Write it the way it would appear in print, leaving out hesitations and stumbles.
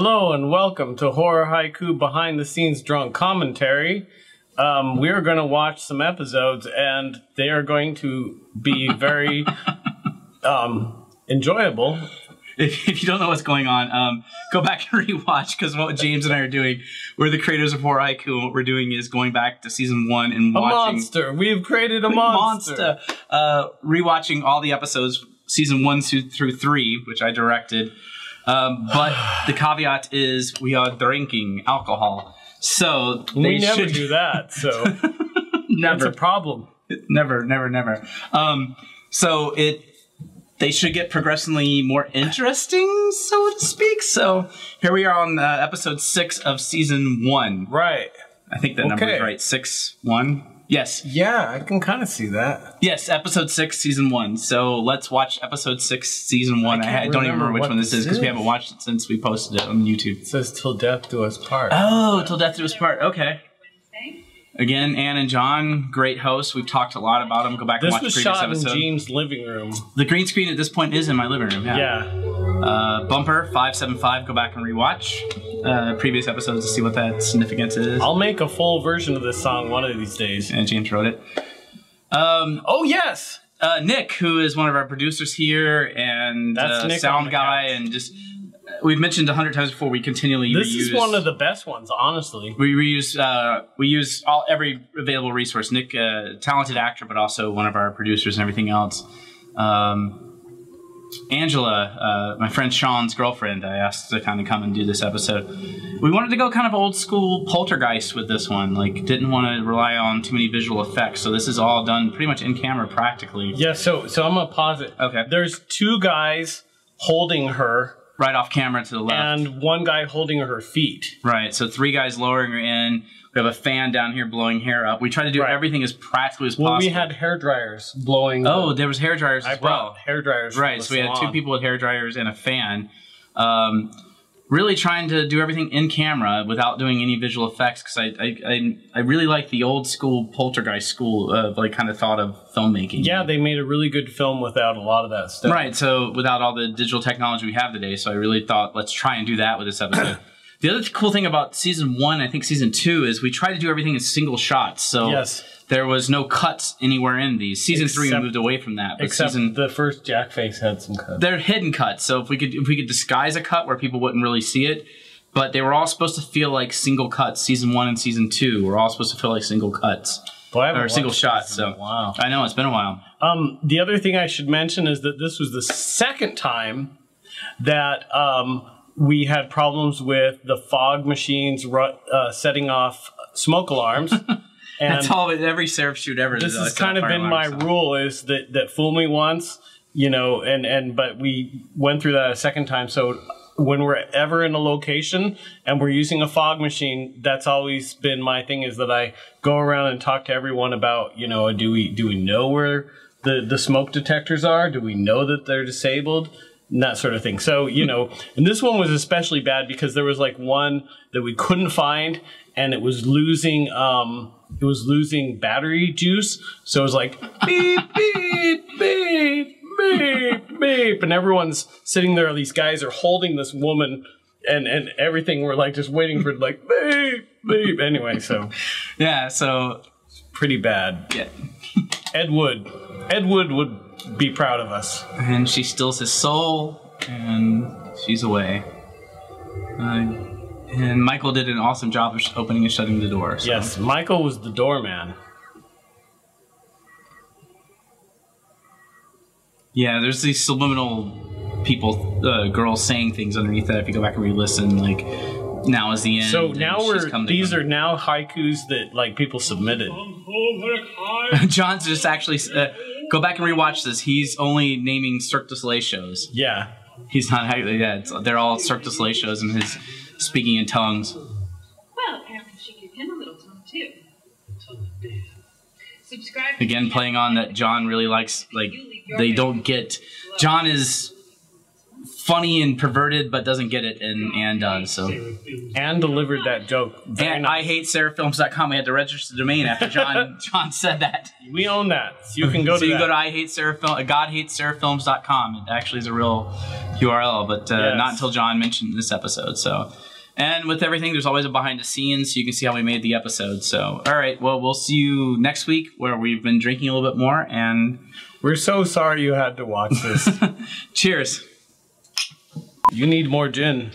Hello and welcome to Horror Haiku Behind the Scenes Drunk Commentary. We are going to watch some episodes and they are going to be very enjoyable. If you don't know what's going on, go back and rewatch, because what James and I are doing, we're the creators of Horror Haiku, and what we're doing is going back to season 1 and watching... A monster! We've created a monster! Rewatching all the episodes, season 1 through 3, which I directed. But the caveat is we are drinking alcohol. So we never do that, so never. That's a problem. Never. They should get progressively more interesting, so to speak. So here we are on episode 6 of season 1. Right. I think that number is right. 6-1. Yes. Yeah, I can kind of see that. Yes, episode 6, season 1. So let's watch episode 6, season 1. I don't even remember which one this is because we haven't watched it since we posted it on YouTube. It says "Till Death Do Us Part." Oh, "Till Death Do Us Part." Okay. Again, Ann and John, great hosts. We've talked a lot about them. Go back and watch the previous episode. This was shot in Jean's living room. The green screen at this point is in my living room. Yeah. Bumper 575. Go back and rewatch previous episodes to see what that significance is. I'll make a full version of this song one of these days. And James wrote it. Oh yes, Nick, who is one of our producers here and sound guy, and just. We've mentioned 100 times before. We continually reuse. This is one of the best ones, honestly. We use every available resource. Nick, talented actor, but also one of our producers and everything else. Angela, my friend Sean's girlfriend, I asked to kind of come and do this episode. We wanted to go kind of old school poltergeist with this one. Like, didn't want to rely on too many visual effects. So this is all done pretty much in camera, practically. Yeah. So I'm gonna pause it. Okay. There's 2 guys holding her. Right off camera to the left. And 1 guy holding her feet. Right, so 3 guys lowering her in. We have a fan down here blowing hair up. We try to do everything as practically as possible. Well, we had hair dryers blowing. Oh, there was hair dryers as well. I brought hair dryers. Right, so we had 2 people with hair dryers and a fan. Really trying to do everything in camera without doing any visual effects, because I really like the old school poltergeist school of like kind of thought of filmmaking. Yeah, they made a really good film without a lot of that stuff. Right, so without all the digital technology we have today, so I really thought let's try and do that with this episode. The other cool thing about season 1, I think season 2, is we try to do everything in single shots. So there was no cuts anywhere in these. Season 3 we moved away from that. But except the first Jackface had some cuts. They're hidden cuts. So if we could disguise a cut where people wouldn't really see it, but they were all supposed to feel like single cuts. Season 1 and season 2 were all supposed to feel like single cuts. Or single shots. So wow. I know it's been a while. The other thing I should mention is that this was the second time that we had problems with the fog machines setting off smoke alarms. And that's all every Seraph shoot ever. This has kind of been my rule, is that fool me once, you know, but we went through that a second time. So when we're ever in a location and we're using a fog machine, that's always been my thing, is that I go around and talk to everyone about, you know, do we know where the smoke detectors are? Do we know that they're disabled? And that sort of thing. So, you know, and this one was especially bad because there was like one that we couldn't find, and it was losing battery juice. So it was like beep, beep, beep, beep, beep. And everyone's sitting there, these guys are holding this woman and everything. We're like just waiting for like beep, beep. Anyway, so yeah, so pretty bad. Yeah. Ed Wood would be proud of us. And she steals his soul, and she's away. And Michael did an awesome job of opening and shutting the door. So. Yes, Michael was the doorman. Yeah, there's these subliminal girls saying things underneath that. If you go back and re-listen, like now is the end. So now these are now haikus that like people submitted. John's just actually go back and rewatch this. He's only naming Cirque du Soleil shows. Yeah, he's not. Yeah, they're all Cirque du Soleil shows, and his speaking in tongues. Well, apparently she gave him a little tongue too. Subscribe. Again, playing on that John really likes. Like they don't get. John is funny and perverted, but doesn't get it and does. So. And delivered that joke. And I hate seraphfilms.com. I had to register the domain after John said that. We own that. So you can go to you go to GodHatesSeraphFilms.com. It actually is a real URL, but not until John mentioned this episode. So, and with everything, there's always a behind the scenes, so you can see how we made the episode. So, all right, well, we'll see you next week where we've been drinking a little bit more. And we're so sorry you had to watch this. Cheers. You need more gin.